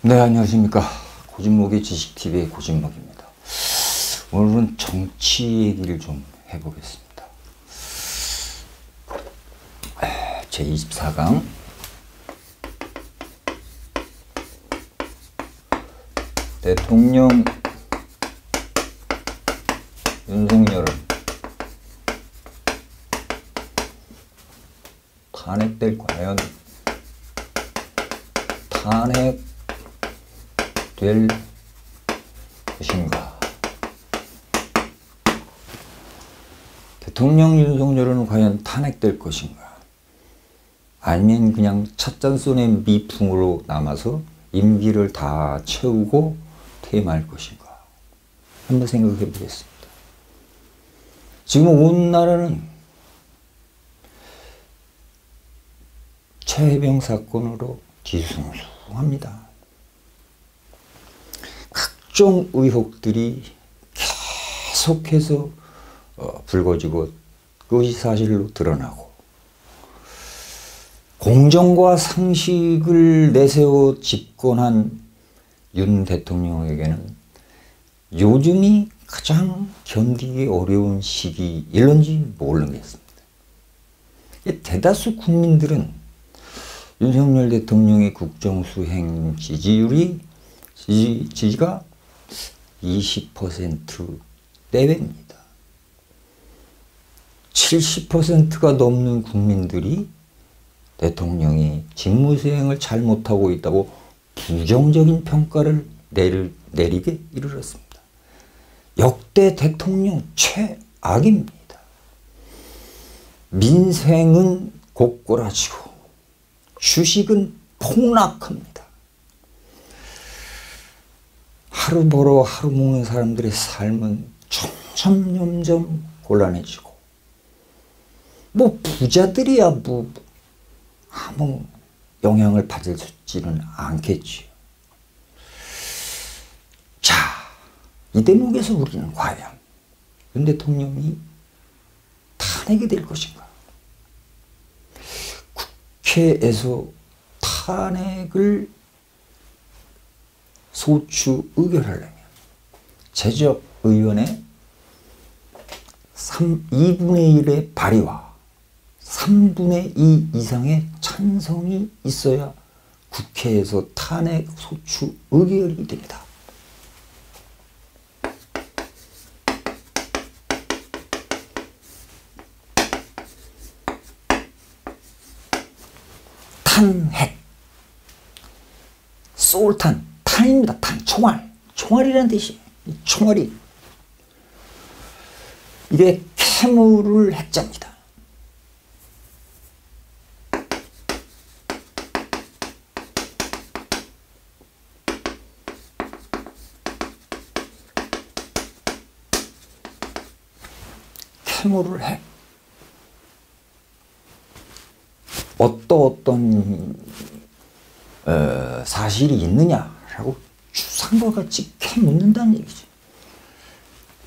네, 안녕하십니까. 고진목의 지식TV의 고진목입니다. 오늘은 정치 얘기를 좀 해보겠습니다. 제24강 대통령 윤석열은 과연 탄핵될 것인가? 대통령 윤석열은 과연 탄핵될 것인가? 아니면 그냥 찻잔손의 미풍으로 남아서 임기를 다 채우고 퇴임할 것인가? 한번 생각해 보겠습니다. 지금 온 나라는 최혜병 사건으로 뒤숭숭합니다. 각종 의혹들이 계속해서 불거지고 그것이 사실로 드러나고, 공정과 상식을 내세워 집권한 윤 대통령에게는 요즘이 가장 견디기 어려운 시기일런지 모르겠습니다. 대다수 국민들은 윤석열 대통령의 국정수행 지지가 20% 내외입니다. 70%가 넘는 국민들이 대통령이 직무수행을 잘못하고 있다고 부정적인 평가를 내리게 이르렀습니다. 역대 대통령 최악입니다. 민생은 고꾸라지고 주식은 폭락합니다. 하루 벌어 하루 먹는 사람들의 삶은 점점 곤란해지고, 부자들이야 아무 영향을 받을지는 않겠지요. 자, 이 대목에서 우리는 과연 윤 대통령이 탄핵이 될 것인가? 국회에서 탄핵을 소추 의결하려면 제적의원의 2분의 1의 발의와 3분의 2 이상의 찬성이 있어야 국회에서 탄핵 소추 의결이 됩니다. 탄핵, 쏠탄, 탄입니다. 탄, 총알이라는 뜻이에요. 총알이. 이게 캐물을 핵자입니다. 캐물을 핵. 어떤 사실이 있느냐라고 주상과 같이 캐묻는다는 얘기죠.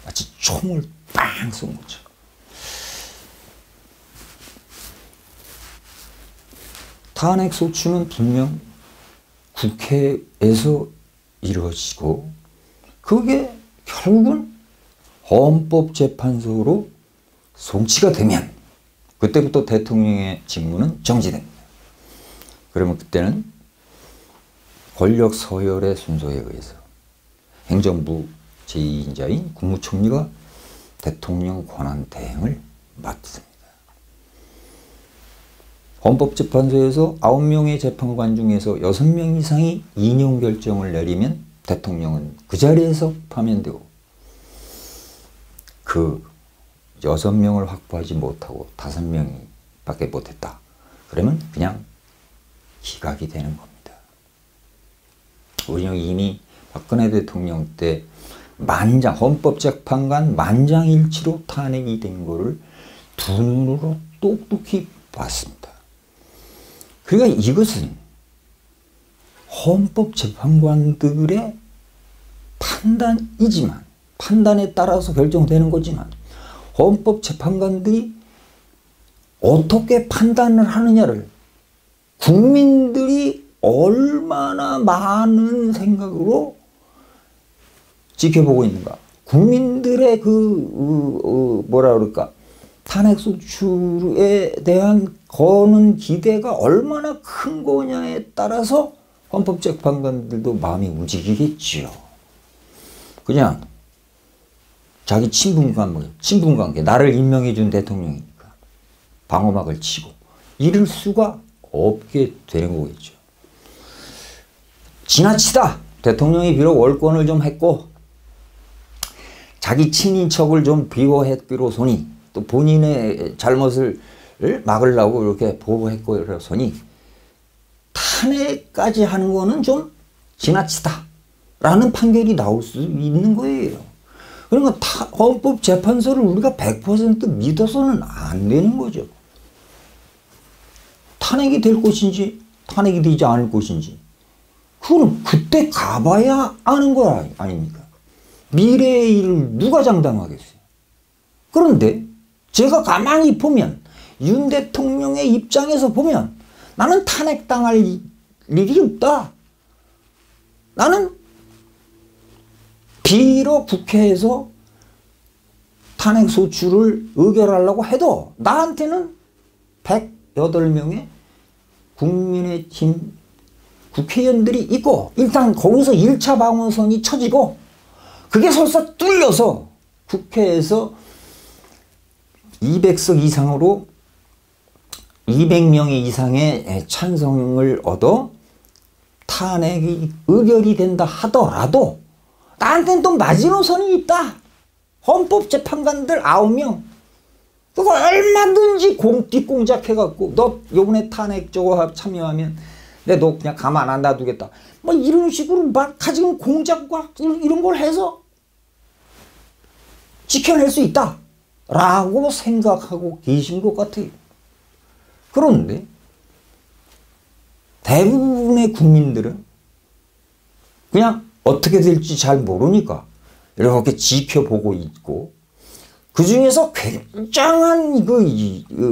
마치 총을 빵 쏜 거죠. 탄핵 소추는 분명 국회에서 이루어지고, 그게 결국은 헌법재판소로 송치가 되면 그때부터 대통령의 직무는 정지됩니다. 그러면 그때는 권력 서열의 순서에 의해서 행정부 제2인자인 국무총리가 대통령 권한 대행을 맡습니다. 헌법재판소에서 9명의 재판관 중에서 6명 이상이 인용 결정을 내리면 대통령은 그 자리에서 파면되고, 그 6명을 확보하지 못하고 5명이 밖에 못했다. 그러면 그냥 기각이 되는 겁니다. 우리는 이미 박근혜 대통령 때 헌법재판관 만장일치로 탄핵이 된 거를 두 눈으로 똑똑히 봤습니다. 그러니까 이것은 헌법재판관들의 판단이지만, 판단에 따라서 결정되는 거지만, 헌법재판관들이 어떻게 판단을 하느냐를 국민들이 얼마나 많은 생각으로 지켜보고 있는가. 국민들의 뭐라 그럴까, 탄핵 소추에 대한 거는 기대가 얼마나 큰 거냐에 따라서 헌법재판관들도 마음이 움직이겠지요. 그냥 자기 친분관계, 나를 임명해 준 대통령이니까 방어막을 치고 이럴 수가 없게 되는 거겠죠. 지나치다. 대통령이 비록 월권을 좀 했고 자기 친인척을 좀 비호했기로서니 또 본인의 잘못을 막으려고 이렇게 보호했고 이러서니 탄핵까지 하는 거는 좀 지나치다 라는 판결이 나올 수 있는 거예요. 그러니까 헌법재판소를 우리가 100% 믿어서는 안 되는 거죠. 탄핵이 될 것인지 탄핵이 되지 않을 것인지 그거는 그때 가봐야 아는 거 아닙니까? 미래의 일을 누가 장담하겠어요. 그런데 제가 가만히 보면 윤 대통령의 입장에서 보면 나는 탄핵당할 일이 없다. 나는 비록 국회에서 탄핵 소추를 의결하려고 해도 나한테는 108명의 국민의힘 국회의원들이 있고 일단 거기서 1차 방어선이 쳐지고 그게 설사 뚫려서 국회에서 200석 이상으로 200명 이상의 찬성을 얻어 탄핵이 의결이 된다 하더라도 나한테는 또 마지노선이 있다. 헌법재판관들 9명. 그거 얼마든지 뒷공작해갖고 너 요번에 탄핵 저거 참여하면 내 너 그냥 가만 안 놔두겠다. 뭐 이런 식으로 막 가지고 공작과 이런 걸 해서 지켜낼 수 있다. 라고 생각하고 계신 것 같아요. 그런데 대부분의 국민들은 그냥 어떻게 될지 잘 모르니까 이렇게 지켜보고 있고 그 중에서 굉장한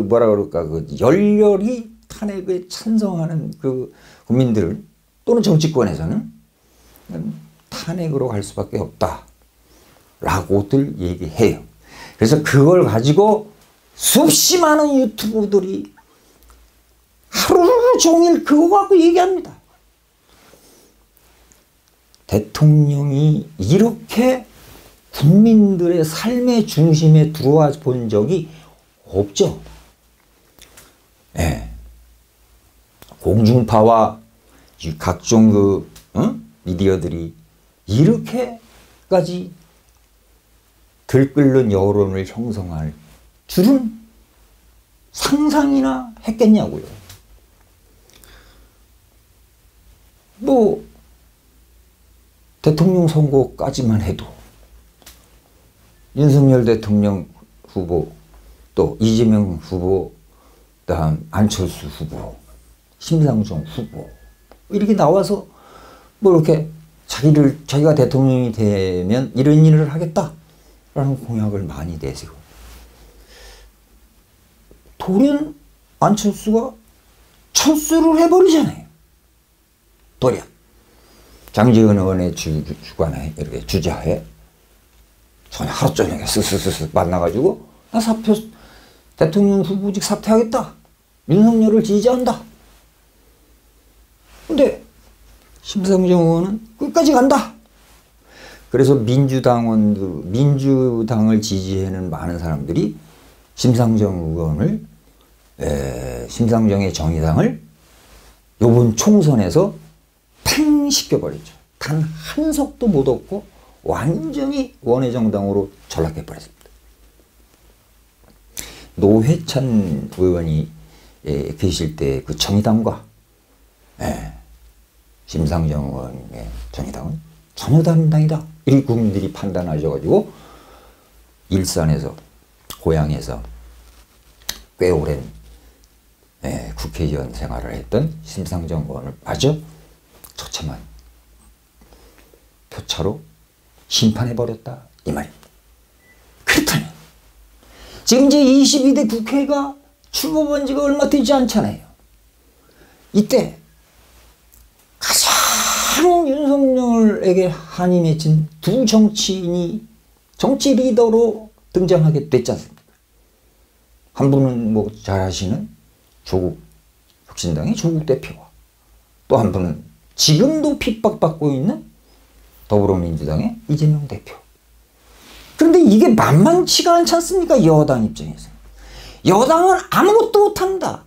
뭐라 그럴까 열렬히 탄핵에 찬성하는 그 국민들 또는 정치권에서는 탄핵으로 갈 수밖에 없다 라고들 얘기해요. 그래서 그걸 가지고 수없이 많은 유튜브들이 하루 종일 그거 갖고 얘기합니다. 대통령이 이렇게 국민들의 삶의 중심에 들어와 본 적이 없죠. 예. 공중파와 각종 미디어들이 이렇게까지 들끓는 여론을 형성할 줄은 상상이나 했겠냐고요. 뭐 대통령 선거까지만 해도 윤석열 대통령 후보 또 이재명 후보 그다음 안철수 후보 심상정 후보 이렇게 나와서 뭐 이렇게 자기가 대통령이 되면 이런 일을 하겠다라는 공약을 많이 내세요. 돌연 안철수가 철수를 해버리잖아요. 돌연. 장제원 의원의 주관에 이렇게 주자해 전혀 하루 종일 쓱쓱쓱 만나가지고 나 대통령 후보직 사퇴하겠다. 윤석열을 지지한다. 근데 심상정 의원은 끝까지 간다. 그래서 민주당을 지지하는 많은 사람들이 심상정의 정의당을 요번 총선에서 팽 시켜버렸죠. 단 한 석도 못 얻고 완전히 원외 정당으로 전락해버렸습니다. 노회찬 의원이 계실 때 그 정의당과 심상정 의원의 정의당은 전혀 다른 당이다. 이 국민들이 판단하셔가지고 일산에서 고향에서 꽤 오랜 국회의원 생활을 했던 심상정 의원을 마저 처참한 표차로 심판해버렸다 이 말입니다. 그렇다면 지금 이제 22대 국회가 출범한 지가 얼마 되지 않잖아요. 이때 가장 윤석열에게 한이 맺힌 두 정치인이 정치 리더로 등장하게 됐지 않습니까? 한 분은 뭐 잘 아시는 조국 혁신당의 조국 대표와 또 한 분은 지금도 핍박받고 있는 더불어민주당의 이재명 대표. 그런데 이게 만만치가 않지 않습니까? 여당 입장에서. 여당은 아무것도 못한다.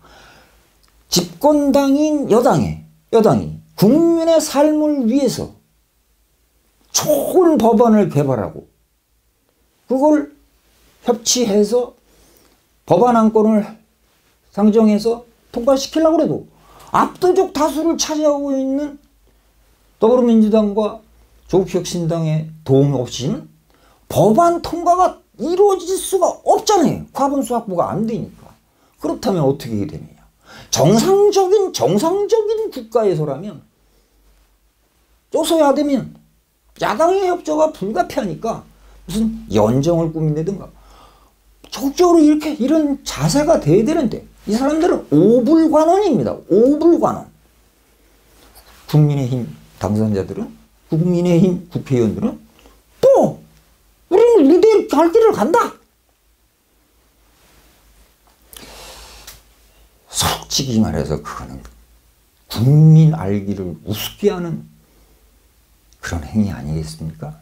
집권당인 여당이 국민의 삶을 위해서 좋은 법안을 개발하고 그걸 협치해서 법안 한 건을 상정해서 통과시키려고 해도 압도적 다수를 차지하고 있는 더불어민주당과 조국혁신당의 도움 없이는 법안 통과가 이루어질 수가 없잖아요. 과반수 확보가 안 되니까. 그렇다면 어떻게 되느냐. 정상적인 국가에서라면 쪼서야 되면 야당의 협조가 불가피하니까 무슨 연정을 꾸민다든가 적극적으로 이런 자세가 돼야 되는데 이 사람들은 오불관원입니다. 오불관원. 국민의힘 당선자들은 국민의힘 국회의원들은 또 우리는 우리대로 갈 길을 간다. 솔직히 말해서 그거는 국민 알기를 우습게 하는 그런 행위 아니겠습니까?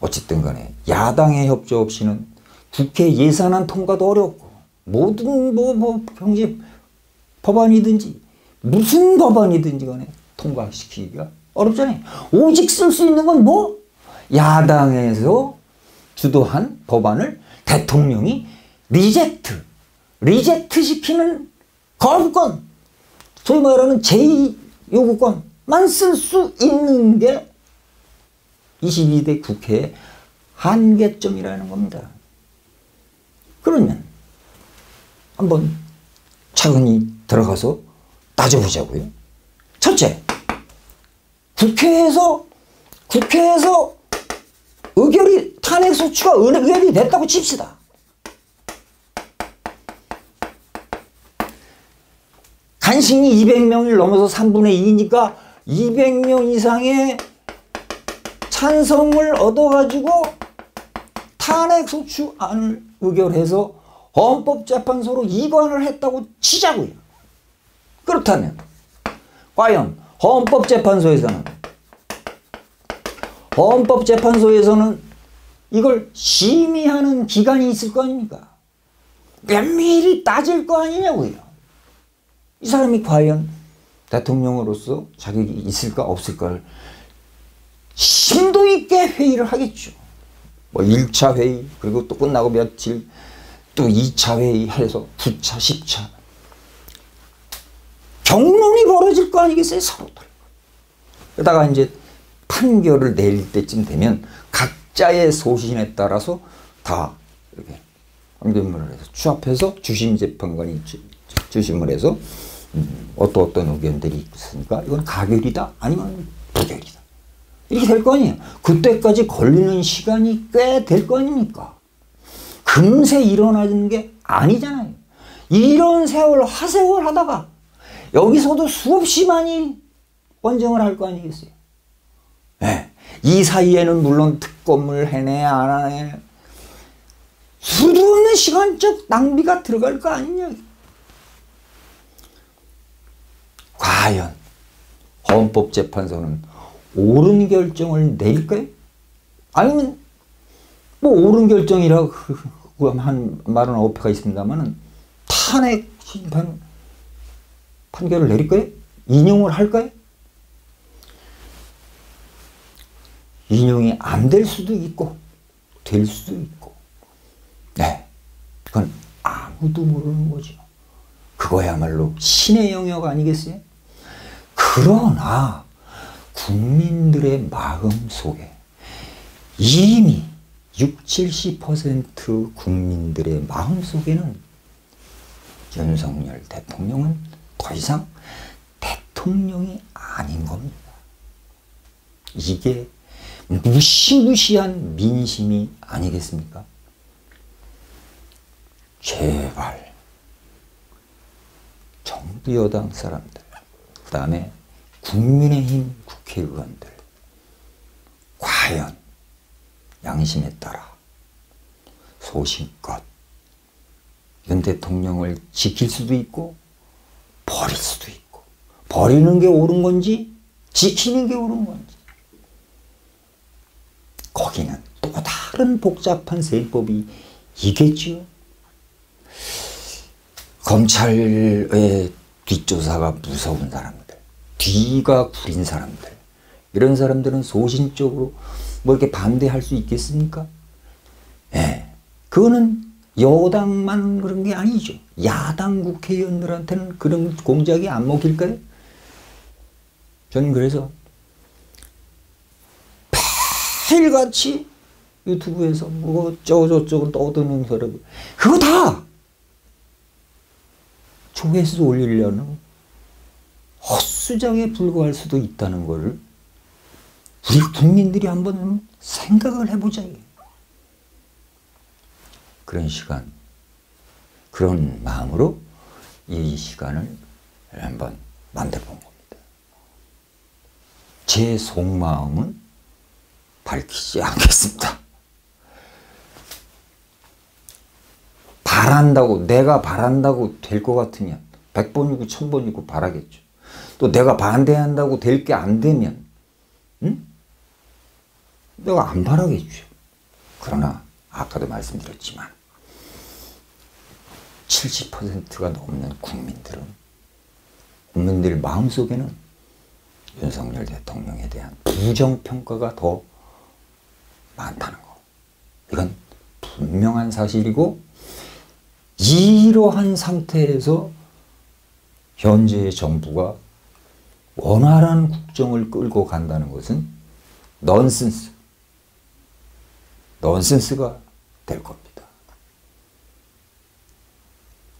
어쨌든 간에 야당의 협조 없이는 국회 예산안 통과도 어렵고 모든 경제 법안이든지 무슨 법안이든지 간에 통과시키기가 어렵잖아요. 오직 쓸 수 있는 건 뭐? 야당에서 주도한 법안을 대통령이 리젝트 시키는 거부권, 소위 말하는 제2요구권만 쓸 수 있는 게 22대 국회의 한계점이라는 겁니다. 그러면 한번 차근히 들어가서 따져보자고요. 첫째, 국회에서 탄핵소추가 의결이 됐다고 칩시다. 간신히 200명을 넘어서 3분의 2니까 200명 이상의 찬성을 얻어가지고 탄핵소추안을 의결해서 헌법재판소로 이관을 했다고 치자고요. 그렇다면 과연 헌법재판소에서는 이걸 심의하는 기관이 있을 거 아닙니까? 면밀히 따질 거 아니냐고요. 이 사람이 과연 대통령으로서 자격이 있을까 없을까를 심도 있게 회의를 하겠죠. 뭐 1차 회의 그리고 또 끝나고 며칠 또 2차 회의 해서 9차 10차 경론이 벌어질 거 아니겠어요, 서로들. 그러다가 이제 판결을 내릴 때쯤 되면 각자의 소신에 따라서 다 이렇게 판결문을 해서 취합해서 주심 재판관이 주심을 해서 어떤 의견들이 있으니까 이건 가결이다 아니면 부결이다 이렇게 될 거 아니에요. 그때까지 걸리는 시간이 꽤 될 거 아닙니까? 금세 일어나는 게 아니잖아요. 이런 세월 하세월 하다가 여기서도 수없이 많이 번정을 할 거 아니겠어요. 네. 이 사이에는 물론 특검을 해내 안 하네 수도 없는 시간적 낭비가 들어갈 거 아니냐. 과연 헌법재판소는 옳은 결정을 내릴까요? 아니면 뭐 옳은 결정이라고 한 말은 어폐가 있습니다만은 탄핵 심판 판결을 내릴까요? 인용을 할까요? 인용이 안 될 수도 있고 될 수도 있고 네, 그건 아무도 모르는 거죠. 그거야말로 신의 영역 아니겠어요? 그러나 국민들의 마음속에 이미 60~70% 국민들의 마음속에는 윤석열 대통령은 더 이상 대통령이 아닌 겁니다. 이게 무시무시한 민심이 아니겠습니까? 제발 정부 여당 사람들, 그 다음에 국민의힘 국회의원들 과연 양심에 따라 소신껏 윤 대통령을 지킬 수도 있고 버릴 수도 있고, 버리는 게 옳은 건지 지키는 게 옳은 건지, 거기는 또 다른 복잡한 세법이 있겠지요. 검찰의 뒷조사가 무서운 사람들, 뒤가 구린 사람들, 이런 사람들은 소신적으로 뭐 이렇게 반대할 수 있겠습니까? 예, 그거는 여당만 그런 게 아니죠. 야당 국회의원들한테는 그런 공작이 안 먹힐까요? 저는 그래서 매일같이 유튜브에서 뭐 저쩌고 떠드는 사람, 그거 다 조회수 올리려는 헛수작에 불과할 수도 있다는 거를 우리 국민들이 한번 생각을 해보자. 그런 시간, 그런 마음으로 이 시간을 한번 만들어 본 겁니다. 제 속마음은 밝히지 않겠습니다. 바란다고, 내가 바란다고 될 것 같으면 100번이고 1000번이고 바라겠죠. 또 내가 반대한다고 될 게 안 되면 내가 안 바라겠죠. 그러나 아까도 말씀드렸지만 70%가 넘는 국민들 마음속에는 윤석열 대통령에 대한 부정평가가 더 많다는 거. 이건 분명한 사실이고, 이러한 상태에서 현재의 정부가 원활한 국정을 끌고 간다는 것은 넌센스가 될 겁니다.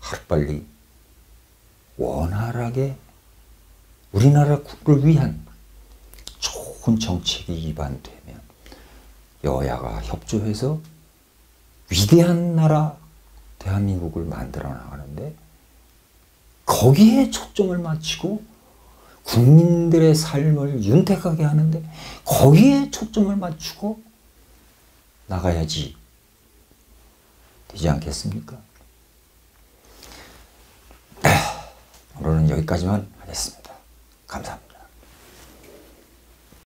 하루빨리 원활하게 우리나라를 위한 좋은 정책이 입안되면 여야가 협조해서 위대한 나라 대한민국을 만들어 나가는데, 거기에 초점을 맞추고 국민들의 삶을 윤택하게 하는데 거기에 초점을 맞추고 나가야지 되지 않겠습니까? 오늘은 여기까지만 하겠습니다. 감사합니다.